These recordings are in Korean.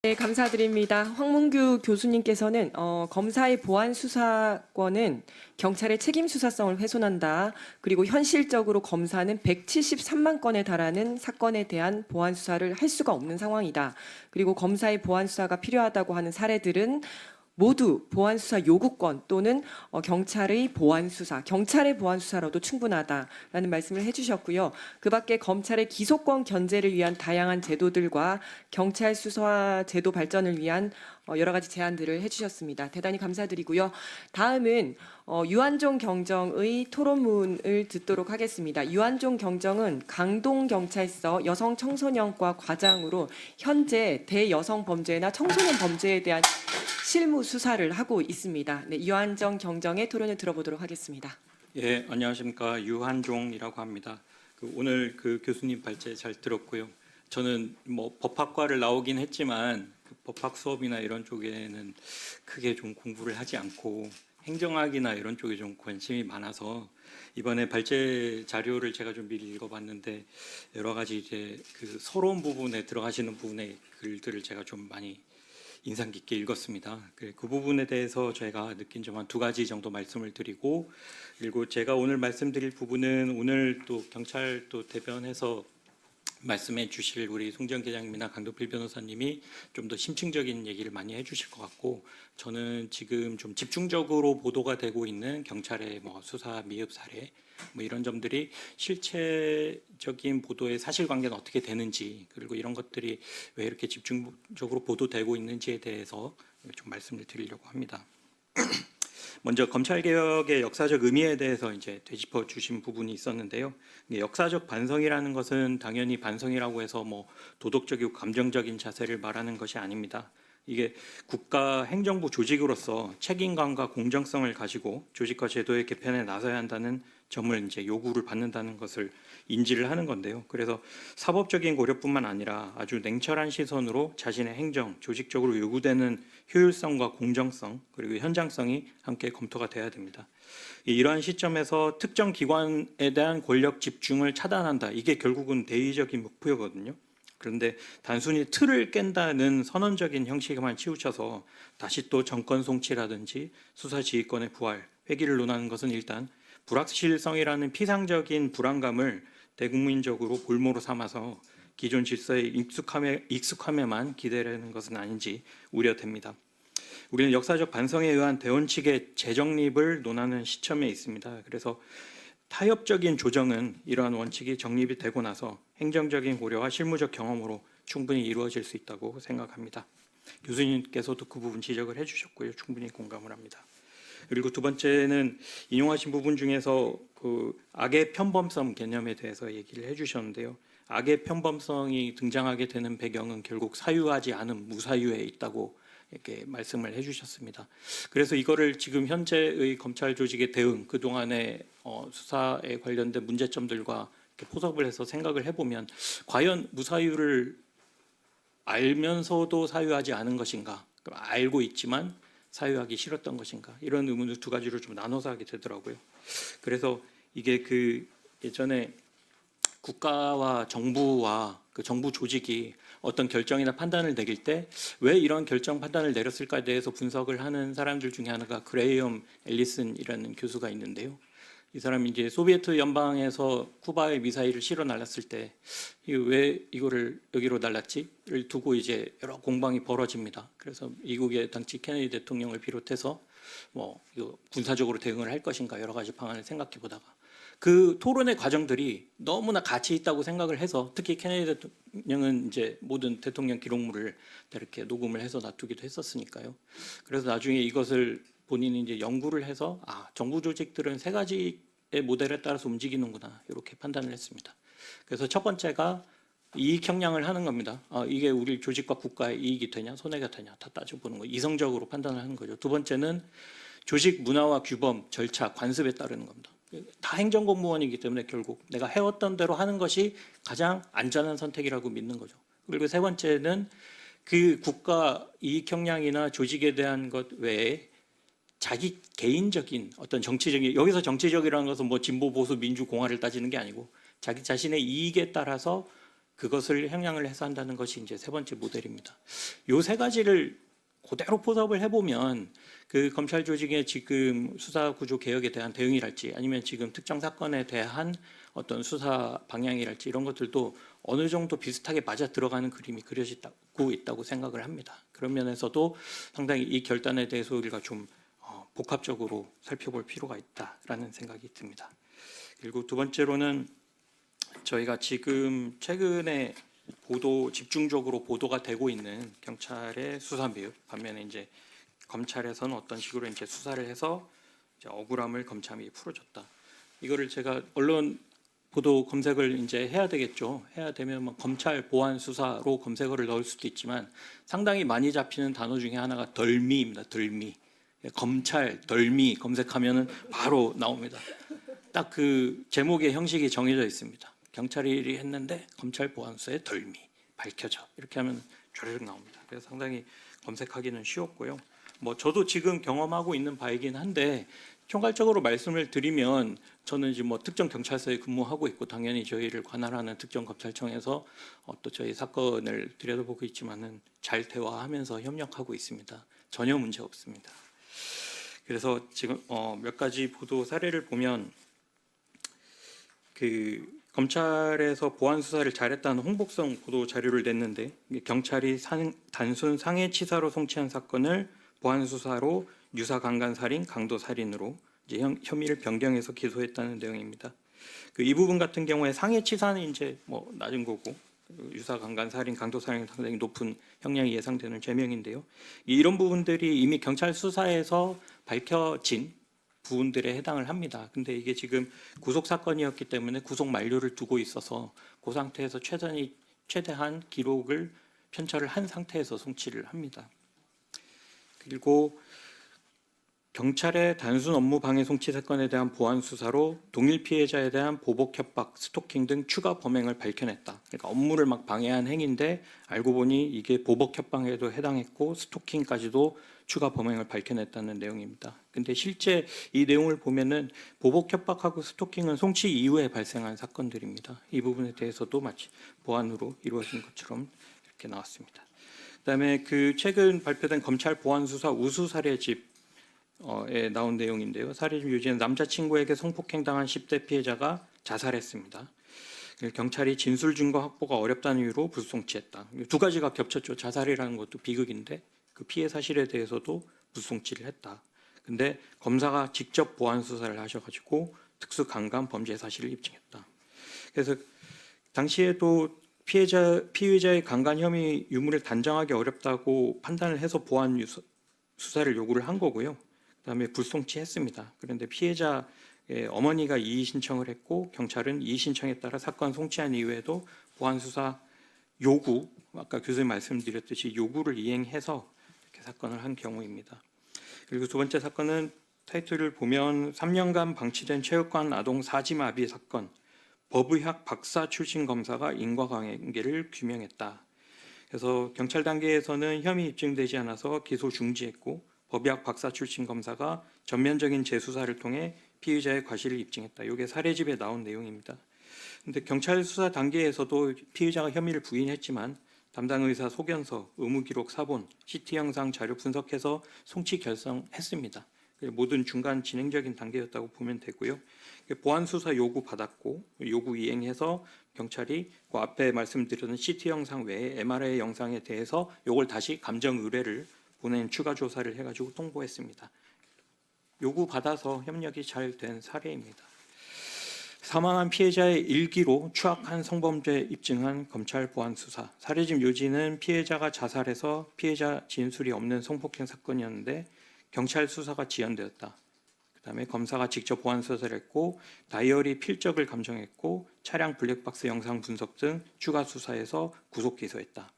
네, 감사드립니다. 황문규 교수님께서는 검사의 보안 수사권은 경찰의 책임 수사성을 훼손한다. 그리고 현실적으로 검사는 173만 건에 달하는 사건에 대한 보안 수사를 할 수가 없는 상황이다. 그리고 검사의 보안 수사가 필요하다고 하는 사례들은 모두 보안 수사 요구권 또는 경찰의 보안 수사, 경찰의 보안 수사로도 충분하다라는 말씀을 해주셨고요. 그밖에 검찰의 기소권 견제를 위한 다양한 제도들과 경찰 수사 제도 발전을 위한 여러 가지 제안들을 해주셨습니다. 대단히 감사드리고요. 다음은 유한종 경정의 토론문을 듣도록 하겠습니다. 유한종 경정은 강동경찰서 여성청소년과 과장으로 현재 대여성 범죄나 청소년 범죄에 대한 실무 수사를 하고 있습니다. 네, 유한종 경정의 토론을 들어보도록 하겠습니다. 예, 안녕하십니까. 유한종이라고 합니다. 오늘 교수님 발제 잘 들었고요. 저는 법학과를 나오긴 했지만 법학 수업이나 이런 쪽에는 크게 좀 공부를 하지 않고 행정학이나 이런 쪽에 좀 관심이 많아서 이번에 발제 자료를 제가 좀 미리 읽어봤는데 여러 가지 이제 서러운 부분에 들어가시는 부분의 글들을 제가 좀 많이 인상 깊게 읽었습니다. 그 부분에 대해서 제가 느낀 점 한 두 가지 정도 말씀을 드리고, 그리고 제가 오늘 말씀드릴 부분은 오늘 또 경찰 또 대변해서 말씀해 주실 우리 송지연 계장님이나 강도필 변호사님이 좀 더 심층적인 얘기를 많이 해주실 것 같고, 저는 지금 좀 집중적으로 보도가 되고 있는 경찰의 수사 미흡 사례 이런 점들이 실체적인 보도의 사실관계는 어떻게 되는지, 그리고 이런 것들이 왜 이렇게 집중적으로 보도되고 있는지에 대해서 좀 말씀을 드리려고 합니다. 먼저 검찰개혁의 역사적 의미에 대해서 이제 되짚어 주신 부분이 있었는데요. 역사적 반성이라는 것은 당연히 반성이라고 해서 도덕적이고 감정적인 자세를 말하는 것이 아닙니다. 이게 국가 행정부 조직으로서 책임감과 공정성을 가지고 조직과 제도의 개편에 나서야 한다는 점을 이제 요구를 받는다는 것을 인지를 하는 건데요. 그래서 사법적인 고려뿐만 아니라 아주 냉철한 시선으로 자신의 행정, 조직적으로 요구되는 효율성과 공정성 그리고 현장성이 함께 검토가 돼야 됩니다. 이러한 시점에서 특정 기관에 대한 권력 집중을 차단한다. 이게 결국은 대의적인 목표거든요. 그런데 단순히 틀을 깬다는 선언적인 형식에만 치우쳐서 다시 또 정권 송치라든지 수사 지휘권의 부활, 회귀를 논하는 것은 일단 불확실성이라는 피상적인 불안감을 대국민적으로 볼모로 삼아서 기존 질서에 익숙함에만 기대려는 것은 아닌지 우려됩니다. 우리는 역사적 반성에 의한 대원칙의 재정립을 논하는 시점에 있습니다. 그래서 타협적인 조정은 이러한 원칙이 정립이 되고 나서 행정적인 고려와 실무적 경험으로 충분히 이루어질 수 있다고 생각합니다. 교수님께서도 그 부분 지적을 해주셨고요. 충분히 공감을 합니다. 그리고 두 번째는 인용하신 부분 중에서 악의 편범성 개념에 대해서 얘기를 해주셨는데요. 악의 편범성이 등장하게 되는 배경은 결국 사유하지 않은 무사유에 있다고 이렇게 말씀을 해주셨습니다. 그래서 이거를 지금 현재의 검찰 조직의 대응, 그동안의 수사에 관련된 문제점들과 이렇게 포섭을 해서 생각을 해보면 과연 무사유를 알면서도 사유하지 않은 것인가, 알고 있지만 사유하기 싫었던 것인가, 이런 의문을 두 가지로 좀 나눠서 하게 되더라고요. 그래서 이게 예전에 국가와 정부와 정부 조직이 어떤 결정이나 판단을 내릴 때 왜 이런 결정 판단을 내렸을까에 대해서 분석을 하는 사람들 중에 하나가 그레이엄 앨리슨이라는 교수가 있는데요. 이 사람이 이제 소비에트 연방에서 쿠바에 미사일을 실어 날랐을 때 왜 이거를 여기로 날랐지를 두고 이제 여러 공방이 벌어집니다. 그래서 미국의 당시 케네디 대통령을 비롯해서 이거 군사적으로 대응을 할 것인가 여러 가지 방안을 생각해 보다가 그 토론의 과정들이 너무나 가치 있다고 생각을 해서, 특히 케네디 대통령은 이제 모든 대통령 기록물을 이렇게 녹음을 해서 놔두기도 했었으니까요. 그래서 나중에 이것을 본인이 이제 연구를 해서 정부 조직들은 세 가지의 모델에 따라서 움직이는구나 이렇게 판단을 했습니다. 그래서 첫 번째가 이익 형량을 하는 겁니다. 이게 우리 조직과 국가의 이익이 되냐 손해가 되냐 다 따져보는 거예요. 이성적으로 판단을 하는 거죠. 두 번째는 조직 문화와 규범, 절차, 관습에 따르는 겁니다. 다 행정공무원이기 때문에 결국 내가 해왔던 대로 하는 것이 가장 안전한 선택이라고 믿는 거죠. 그리고 세 번째는 그 국가 이익 형량이나 조직에 대한 것 외에 자기 개인적인 어떤 정치적인, 여기서 정치적이라는 것은 진보 보수 민주 공화를 따지는 게 아니고 자기 자신의 이익에 따라서 그것을 형량을 해서 한다는 것이 이제 세 번째 모델입니다. 요 세 가지를 그대로 포섭을 해보면 그 검찰 조직의 지금 수사 구조 개혁에 대한 대응이랄지 아니면 지금 특정 사건에 대한 어떤 수사 방향이랄지 이런 것들도 어느 정도 비슷하게 맞아 들어가는 그림이 그려지고 있다고 생각을 합니다. 그런 면에서도 상당히 이 결단에 대해서 우리가 좀 복합적으로 살펴볼 필요가 있다라는 생각이 듭니다. 그리고 두 번째로는 저희가 지금 최근에 집중적으로 보도가 되고 있는 경찰의 수사 미흡, 반면에 이제 검찰에서는 어떤 식으로 이제 수사를 해서 이제 억울함을 검찰이 풀어줬다. 이거를 제가 언론 보도 검색을 이제 해야 되겠죠. 해야 되면 뭐 검찰 보안 수사로 검색어를 넣을 수도 있지만 상당히 많이 잡히는 단어 중에 하나가 덜미입니다. 덜미. 검찰 덜미 검색하면은 바로 나옵니다. 딱 그 제목의 형식이 정해져 있습니다. 경찰이 했는데 검찰 보안수사의 덜미 밝혀져 이렇게 하면 쭈르륵 나옵니다. 그래서 상당히 검색하기는 쉬웠고요. 뭐 저도 지금 경험하고 있는 바이긴 한데 총괄적으로 말씀을 드리면 저는 지금 뭐 특정 경찰서에 근무하고 있고 당연히 저희를 관할하는 특정 검찰청에서 또 저희 사건을 들여다보고 있지만은 잘 대화하면서 협력하고 있습니다. 전혀 문제 없습니다. 그래서 지금 몇 가지 보도 사례를 보면 그 검찰에서 보안 수사를 잘했다는 홍보성 보도 자료를 냈는데 경찰이 단순 상해치사로 송치한 사건을 보안 수사로 유사 강간 살인, 강도 살인으로 이제 혐의를 변경해서 기소했다는 내용입니다. 이 부분 같은 경우에 상해치사는 이제 뭐 낮은 거고 유사 강간 살인, 강도 살인은 상당히 높은 형량이 예상되는 죄명인데요. 이런 부분들이 이미 경찰 수사에서 밝혀진 부분들에 해당을 합니다. 근데 이게 지금 구속 사건이었기 때문에 구속 만료를 두고 있어서 그 상태에서 최대한 기록을 편철을 한 상태에서 송치를 합니다. 그리고 경찰의 단순 업무 방해 송치 사건에 대한 보안 수사로 동일 피해자에 대한 보복 협박, 스토킹 등 추가 범행을 밝혀냈다. 그러니까 업무를 막 방해한 행위인데 알고 보니 이게 보복 협박에도 해당했고 스토킹까지도 추가 범행을 밝혀냈다는 내용입니다. 근데 실제 이 내용을 보면은 보복 협박하고 스토킹은 송치 이후에 발생한 사건들입니다. 이 부분에 대해서도 마치 보안으로 이루어진 것처럼 이렇게 나왔습니다. 그다음에 그 최근 발표된 검찰 보안 수사 우수 사례집에 나온 내용인데요. 사례집 유지는 남자친구에게 성폭행당한 10대 피해자가 자살했습니다. 경찰이 진술 증거 확보가 어렵다는 이유로 불송치했다. 두 가지가 겹쳤죠. 자살이라는 것도 비극인데 그 피해 사실에 대해서도 불송치를 했다. 근데 검사가 직접 보안 수사를 하셔가지고 특수 강간 범죄 사실을 입증했다. 그래서 당시에도 피의자의 강간 혐의 유무를 단정하기 어렵다고 판단을 해서 보안 수사를 요구를 한 거고요. 그다음에 불송치했습니다. 그런데 피해자의 어머니가 이의 신청을 했고 경찰은 이의 신청에 따라 사건 송치한 이후에도 보안 수사 요구, 아까 교수님 말씀드렸듯이 요구를 이행해서 이렇게 사건을 한 경우입니다. 그리고 두 번째 사건은 타이틀을 보면 3년간 방치된 체육관 아동 사지마비 사건, 법의학 박사 출신 검사가 인과관계를 규명했다. 그래서 경찰 단계에서는 혐의 입증되지 않아서 기소 중지했고 법의학 박사 출신 검사가 전면적인 재수사를 통해 피의자의 과실을 입증했다. 이게 사례집에 나온 내용입니다. 근데 경찰 수사 단계에서도 피의자가 혐의를 부인했지만 담당 의사 소견서, 의무기록 사본, CT 영상 자료 분석해서 송치 결정했습니다. 모든 중간 진행적인 단계였다고 보면 되고요. 보안 수사 요구 받았고 요구 이행해서 경찰이 그 앞에 말씀드렸던 CT 영상 외에 MRI 영상에 대해서 이걸 다시 감정 의뢰를 보낸 추가 조사를 해가지고 통보했습니다. 요구 받아서 협력이 잘 된 사례입니다. 사망한 피해자의 일기로 추악한 성범죄 입증한 검찰 보안 수사. 사례집 요지는 피해자가 자살해서 피해자 진술이 없는 성폭행 사건이었는데 경찰 수사가 지연되었다. 그다음에 검사가 직접 보안 수사를 했고 다이어리 필적을 감정했고 차량 블랙박스 영상 분석 등 추가 수사해서 구속 기소했다.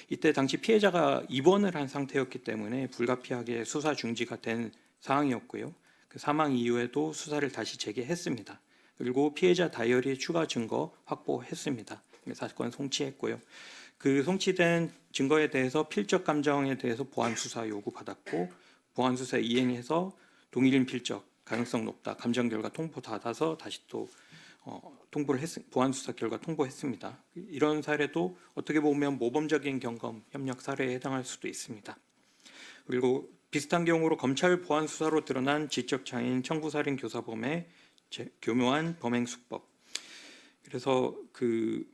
이때 당시 피해자가 입원을 한 상태였기 때문에 불가피하게 수사 중지가 된 상황이었고요. 그 사망 이후에도 수사를 다시 재개했습니다. 그리고 피해자 다이어리 추가 증거 확보했습니다. 사건 송치했고요. 그 송치된 증거에 대해서 필적 감정에 대해서 보안 수사 요구 받았고 보안 수사 이행해서 동일인 필적 가능성 높다. 감정 결과 통보 받아서 다시 또 보안 수사 결과 통보했습니다. 이런 사례도 어떻게 보면 모범적인 경험 협력 사례에 해당할 수도 있습니다. 그리고 비슷한 경우로 검찰 보안 수사로 드러난 지적 장애인 청부살인 교사범의 교묘한 범행 수법. 그래서 그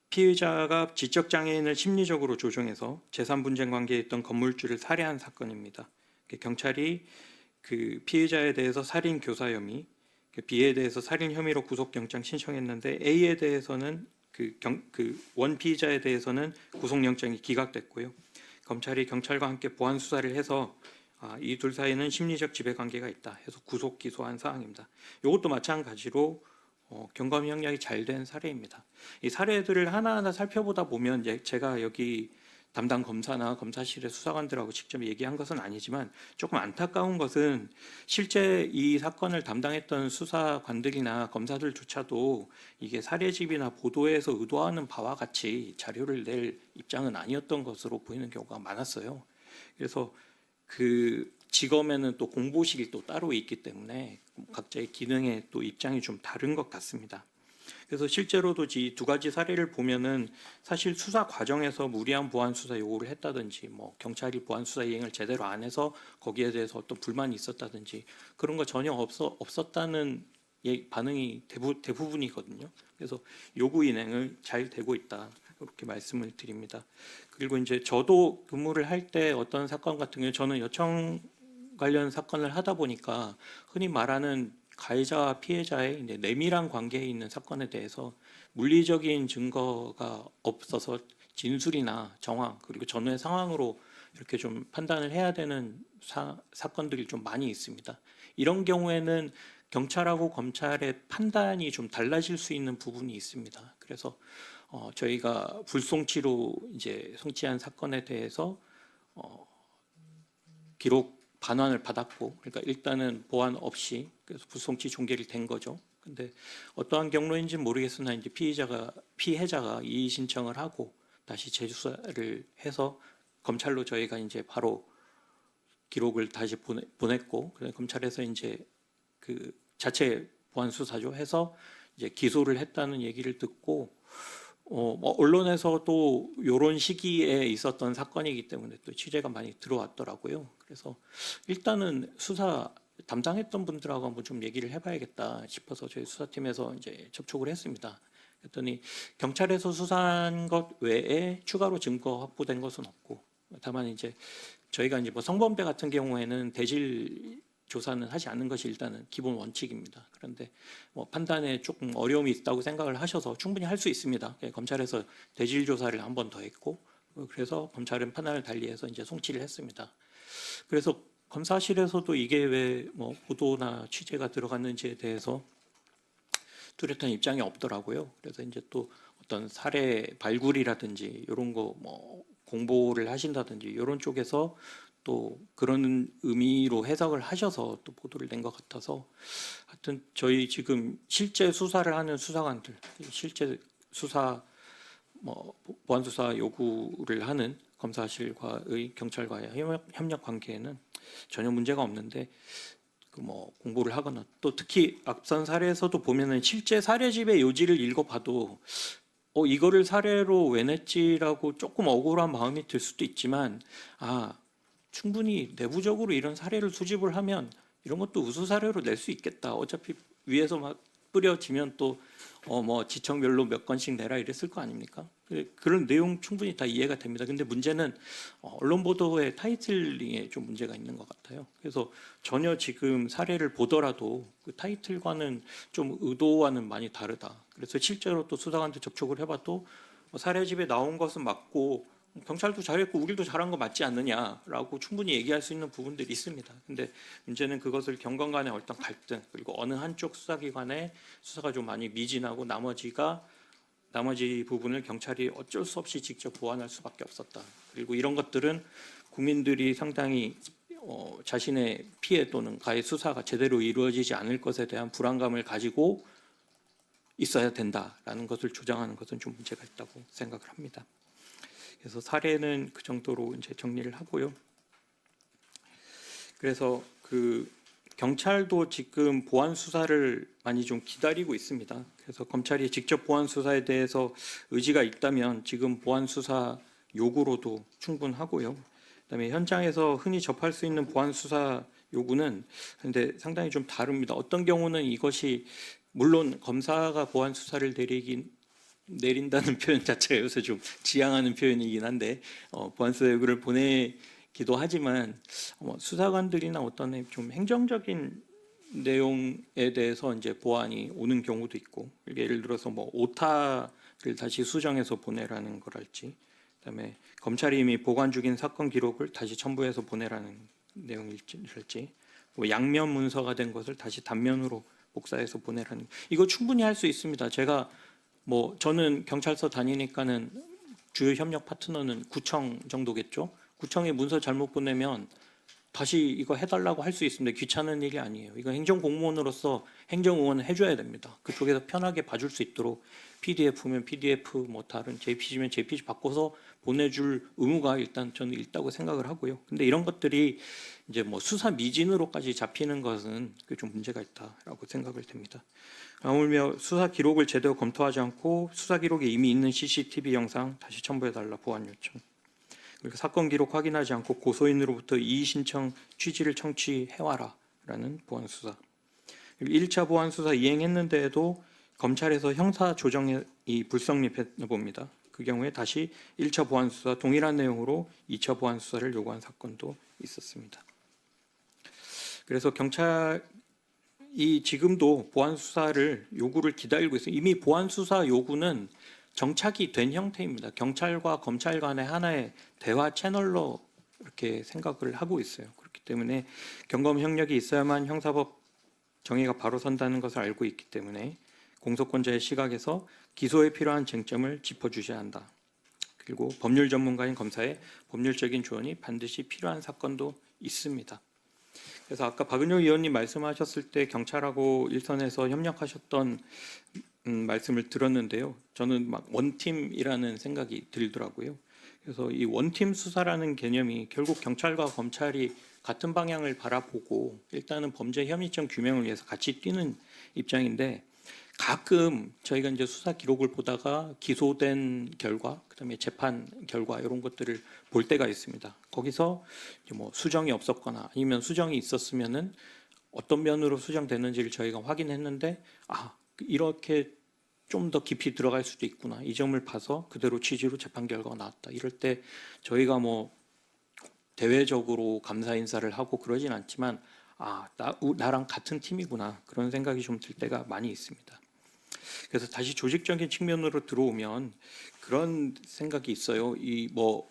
피의자가 지적 장애인을 심리적으로 조종해서 재산 분쟁 관계에 있던 건물주를 살해한 사건입니다. 경찰이 그 피의자에 대해서 살인 교사 혐의, B에 대해서 살인 혐의로 구속영장 신청했는데 A에 대해서는 원 피의자에 대해서는 구속영장이 기각됐고요. 검찰이 경찰과 함께 보안 수사를 해서 이 둘 사이에는 심리적 지배 관계가 있다 해서 구속 기소한 사항입니다. 이것도 마찬가지로 경감 형량이 잘 된 사례입니다. 이 사례들을 하나하나 살펴보다 보면 제가 여기 담당 검사나 검사실의 수사관들하고 직접 얘기한 것은 아니지만 조금 안타까운 것은 실제 이 사건을 담당했던 수사관들이나 검사들조차도 이게 사례집이나 보도에서 의도하는 바와 같이 자료를 낼 입장은 아니었던 것으로 보이는 경우가 많았어요. 그래서 그 지검에는 또 공보실이 또 따로 있기 때문에 각자의 기능에 또 입장이 좀 다른 것 같습니다. 그래서 실제로도 이 두 가지 사례를 보면은 사실 수사 과정에서 무리한 보안 수사 요구를 했다든지 뭐 경찰이 보안 수사 이행을 제대로 안 해서 거기에 대해서 어떤 불만이 있었다든지 그런 거 전혀 없었다는 반응이 대부분이거든요. 그래서 요구 인행을 잘 되고 있다 이렇게 말씀을 드립니다. 그리고 이제 저도 근무를 할 때 어떤 사건 같은 경우 저는 요청 관련 사건을 하다 보니까 흔히 말하는 가해자와 피해자의 이제 내밀한 관계에 있는 사건에 대해서 물리적인 증거가 없어서 진술이나 정황 그리고 전후의 상황으로 이렇게 좀 판단을 해야 되는 사건들이 좀 많이 있습니다. 이런 경우에는 경찰하고 검찰의 판단이 좀 달라질 수 있는 부분이 있습니다. 그래서 저희가 불송치로 이제 송치한 사건에 대해서 기록 반환을 받았고, 그러니까 일단은 보완 없이 그래서 불송치 종결이 된 거죠. 근데 어떠한 경로인지 모르겠으나 이제 피해자가 이의 신청을 하고 다시 재수사를 해서 검찰로 저희가 이제 바로 기록을 다시 보냈고, 그래서 검찰에서 이제 그 자체 보안 수사죠 해서 이제 기소를 했다는 얘기를 듣고. 뭐 언론에서도 이런 시기에 있었던 사건이기 때문에 또 취재가 많이 들어왔더라고요. 그래서 일단은 수사 담당했던 분들하고 한번 좀 얘기를 해봐야겠다 싶어서 저희 수사팀에서 이제 접촉을 했습니다. 그랬더니 경찰에서 수사한 것 외에 추가로 증거 확보된 것은 없고, 다만 이제 저희가 이제 뭐 성범죄 같은 경우에는 대질 조사는 하지 않는 것이 일단은 기본 원칙입니다. 그런데 뭐 판단에 조금 어려움이 있다고 생각을 하셔서 충분히 할 수 있습니다. 검찰에서 대질 조사를 한 번 더 했고, 그래서 검찰은 판단을 달리해서 이제 송치를 했습니다. 그래서 검사실에서도 이게 왜 뭐 보도나 취재가 들어갔는지에 대해서 뚜렷한 입장이 없더라고요. 그래서 이제 또 어떤 사례 발굴이라든지 이런 거 뭐 공보를 하신다든지 이런 쪽에서 또 그런 의미로 해석을 하셔서 또 보도를 낸 것 같아서, 하여튼 저희 지금 실제 수사를 하는 수사관들, 실제 수사 뭐 보안 수사 요구를 하는 검사실과의 경찰과의 협력 관계에는 전혀 문제가 없는데, 그 뭐 공보를 하거나 또 특히 앞선 사례에서도 보면은 실제 사례집의 요지를 읽어봐도 이거를 사례로 왜 냈지라고 조금 억울한 마음이 들 수도 있지만, 충분히 내부적으로 이런 사례를 수집을 하면 이런 것도 우수 사례로 낼 수 있겠다. 어차피 위에서 막 뿌려지면 또 뭐 지청별로 몇 건씩 내라 이랬을 거 아닙니까? 그런 내용 충분히 다 이해가 됩니다. 근데 문제는 언론 보도의 타이틀링에 좀 문제가 있는 것 같아요. 그래서 전혀 지금 사례를 보더라도 그 타이틀과는 좀 의도와는 많이 다르다. 그래서 실제로 또 수사관들 접촉을 해봐도 사례집에 나온 것은 맞고 경찰도 잘했고 우리도 잘한 거 맞지 않느냐라고 충분히 얘기할 수 있는 부분들이 있습니다. 근데 문제는 그것을 경관 간의 어떤 갈등, 그리고 어느 한쪽 수사기관의 수사가 좀 많이 미진하고 나머지 부분을 경찰이 어쩔 수 없이 직접 보완할 수밖에 없었다. 그리고 이런 것들은 국민들이 상당히 자신의 피해 또는 가해 수사가 제대로 이루어지지 않을 것에 대한 불안감을 가지고 있어야 된다라는 것을 주장하는 것은 좀 문제가 있다고 생각을 합니다. 그래서 사례는 그 정도로 이제 정리를 하고요. 그래서 그 경찰도 지금 보안 수사를 많이 좀 기다리고 있습니다. 그래서 검찰이 직접 보안 수사에 대해서 의지가 있다면 지금 보안 수사 요구로도 충분하고요. 그다음에 현장에서 흔히 접할 수 있는 보안 수사 요구는 근데 상당히 좀 다릅니다. 어떤 경우는 이것이 물론 검사가 보안 수사를 내린다는 표현 자체가 요새 좀 지양하는 표현이긴 한데 보안 수사 요구를 보내기도 하지만 수사관들이나 어떤 좀 행정적인 내용에 대해서 이제 보안이 오는 경우도 있고 예를 들어서 뭐 오타를 다시 수정해서 보내라는 거랄지 그다음에 검찰이 이미 보관 중인 사건 기록을 다시 첨부해서 보내라는 내용일지 뭐 양면 문서가 된 것을 다시 단면으로 복사해서 보내라는 이거 충분히 할 수 있습니다. 제가 뭐 저는 경찰서 다니니까는 주요 협력 파트너는 구청 정도겠죠. 구청에 문서 잘못 보내면 다시 이거 해달라고 할 수 있습니다. 귀찮은 일이 아니에요. 이거 행정 공무원으로서 행정 응원을 해줘야 됩니다. 그쪽에서 편하게 봐줄 수 있도록 PDF면 PDF, 뭐 다른 JPG면 JPG 바꿔서 보내줄 의무가 일단 저는 있다고 생각을 하고요. 근데 이런 것들이 이제 뭐 수사 미진으로까지 잡히는 것은 좀 문제가 있다라고 생각을 됩니다. 하물며 수사 기록을 제대로 검토하지 않고 수사 기록에 이미 있는 CCTV 영상 다시 첨부해달라 보안 요청. 그리고 사건 기록 확인하지 않고 고소인으로부터 이의 신청 취지를 청취해와라라는 보안 수사. 1차 보안 수사 이행했는데도 검찰에서 형사 조정이 불성립했나 봅니다. 그 경우에 다시 1차 보안 수사 동일한 내용으로 2차 보안 수사를 요구한 사건도 있었습니다. 그래서 경찰이 지금도 보안 수사를 요구를 기다리고 있어요. 이미 보안 수사 요구는 정착이 된 형태입니다. 경찰과 검찰 간의 하나의 대화 채널로 이렇게 생각을 하고 있어요. 그렇기 때문에 경검 협력이 있어야만 형사법 정의가 바로 선다는 것을 알고 있기 때문에 공소권자의 시각에서 기소에 필요한 쟁점을 짚어주셔야 한다. 그리고 법률 전문가인 검사의 법률적인 조언이 반드시 필요한 사건도 있습니다. 그래서 아까 박은효 의원님 말씀하셨을 때 경찰하고 일선에서 협력하셨던 말씀을 들었는데요. 저는 막 원팀이라는 생각이 들더라고요. 그래서 이 원팀 수사라는 개념이 결국 경찰과 검찰이 같은 방향을 바라보고 일단은 범죄 혐의점 규명을 위해서 같이 뛰는 입장인데 가끔 저희가 이제 수사 기록을 보다가 기소된 결과, 그다음에 재판 결과 이런 것들을 볼 때가 있습니다. 거기서 이제 뭐 수정이 없었거나 아니면 수정이 있었으면은 어떤 면으로 수정됐는지를 저희가 확인했는데 이렇게 좀 더 깊이 들어갈 수도 있구나. 이 점을 봐서 그대로 취지로 재판 결과가 나왔다. 이럴 때 저희가 뭐 대외적으로 감사 인사를 하고 그러진 않지만 나랑 같은 팀이구나. 그런 생각이 좀 들 때가 많이 있습니다. 그래서 다시 조직적인 측면으로 들어오면 그런 생각이 있어요. 이 뭐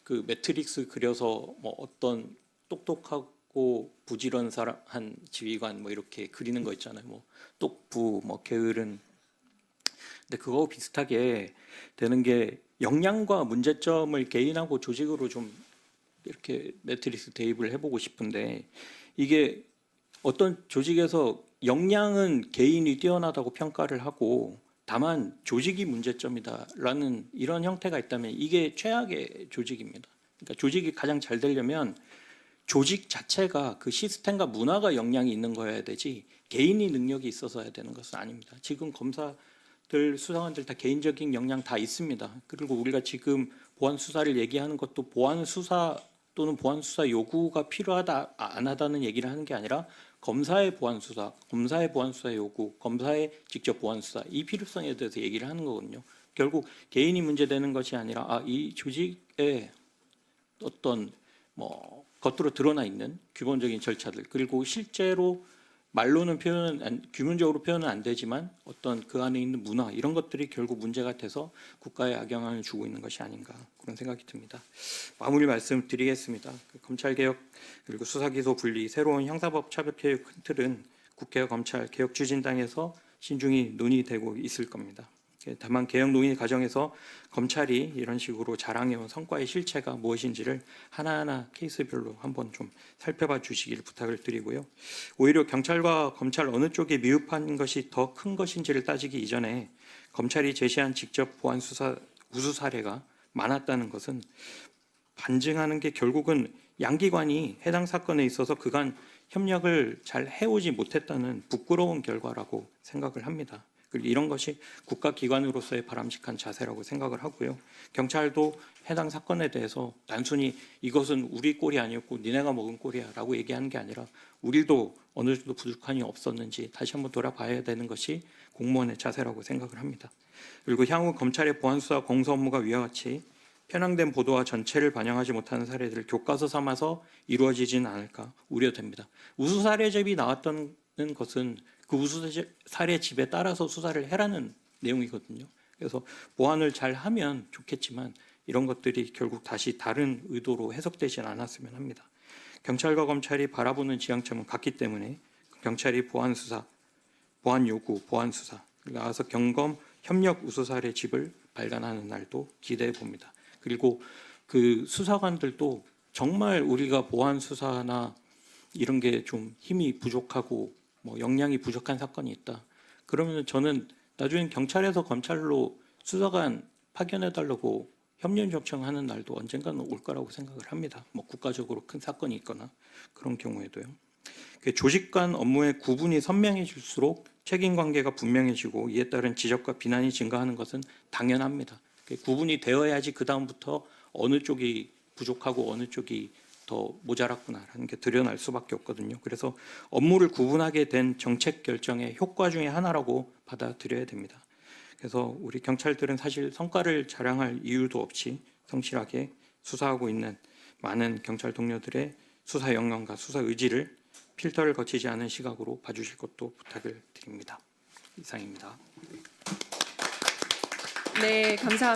그 매트릭스 그려서 뭐 어떤 똑똑하고 부지런한 지휘관 뭐 이렇게 그리는 거 있잖아요. 뭐 똑부, 뭐 게으른. 근데 그거 비슷하게 되는 게 역량과 문제점을 개인하고 조직으로 좀 이렇게 매트릭스 대입을 해보고 싶은데 이게 어떤 조직에서 역량은 개인이 뛰어나다고 평가를 하고 다만 조직이 문제점이다라는 이런 형태가 있다면 이게 최악의 조직입니다. 그러니까 조직이 가장 잘 되려면 조직 자체가 그 시스템과 문화가 역량이 있는 거여야 되지 개인이 능력이 있어서야 되는 것은 아닙니다. 지금 검사들, 수사관들 다 개인적인 역량 다 있습니다. 그리고 우리가 지금 보안 수사를 얘기하는 것도 보안 수사 또는 보안 수사 요구가 필요하다 안 하다는 얘기를 하는 게 아니라 검사의 보안 수사, 검사의 보안 수사 요구, 검사의 직접 보안 수사 이 필요성에 대해서 얘기를 하는 거거든요. 결국 개인이 문제되는 것이 아니라 이 조직의 어떤 뭐 겉으로 드러나 있는 기본적인 절차들 그리고 실제로 말로는 규문적으로 표현은 안 되지만 어떤 그 안에 있는 문화 이런 것들이 결국 문제가 돼서 국가에 악영향을 주고 있는 것이 아닌가 그런 생각이 듭니다. 마무리 말씀드리겠습니다. 검찰개혁 그리고 수사기소 분리 새로운 형사법 차별개혁 틀은 국회와 검찰 개혁추진당에서 신중히 논의되고 있을 겁니다. 다만 개혁 논의 과정에서 검찰이 이런 식으로 자랑해온 성과의 실체가 무엇인지를 하나하나 케이스별로 한번 좀 살펴봐 주시길 부탁을 드리고요. 오히려 경찰과 검찰 어느 쪽이 미흡한 것이 더 큰 것인지를 따지기 이전에 검찰이 제시한 직접 보안 수사 우수 사례가 많았다는 것은 반증하는 게 결국은 양기관이 해당 사건에 있어서 그간 협력을 잘 해오지 못했다는 부끄러운 결과라고 생각을 합니다. 그리고 이런 것이 국가기관으로서의 바람직한 자세라고 생각을 하고요. 경찰도 해당 사건에 대해서 단순히 이것은 우리 꼴이 아니었고 니네가 먹은 꼴이야라고 얘기하는 게 아니라 우리도 어느 정도 부족함이 없었는지 다시 한번 돌아봐야 되는 것이 공무원의 자세라고 생각을 합니다. 그리고 향후 검찰의 보안수사 공소 업무가 위와 같이 편향된 보도와 전체를 반영하지 못하는 사례들을 교과서 삼아서 이루어지지는 않을까 우려됩니다. 우수 사례집이 나왔던 것은 그 우수 사례집에 따라서 수사를 해라는 내용이거든요. 그래서 보안을 잘 하면 좋겠지만 이런 것들이 결국 다시 다른 의도로 해석되진 않았으면 합니다. 경찰과 검찰이 바라보는 지향점은 같기 때문에 경찰이 보안 수사, 보안 요구, 보안 수사, 나아서 경검 협력 우수 사례집을 발간하는 날도 기대해 봅니다. 그리고 그 수사관들도 정말 우리가 보안 수사나 이런 게 좀 힘이 부족하고 뭐 역량이 부족한 사건이 있다. 그러면 저는 나중에 경찰에서 검찰로 수사관 파견해 달라고 협력 요청하는 날도 언젠가는 올 거라고 생각을 합니다. 뭐 국가적으로 큰 사건이 있거나 그런 경우에도요. 조직 간 업무의 구분이 선명해질수록 책임 관계가 분명해지고 이에 따른 지적과 비난이 증가하는 것은 당연합니다. 구분이 되어야지 그 다음부터 어느 쪽이 부족하고 어느 쪽이 더 모자랐구나라는 게 드러날 수밖에 없거든요. 그래서 업무를 구분하게 된 정책 결정의 효과 중에 하나라고 받아들여야 됩니다. 그래서 우리 경찰들은 사실 성과를 자랑할 이유도 없이 성실하게 수사하고 있는 많은 경찰 동료들의 수사 역량과 수사 의지를 필터를 거치지 않은 시각으로 봐주실 것도 부탁을 드립니다. 이상입니다. 네, 감사합니다.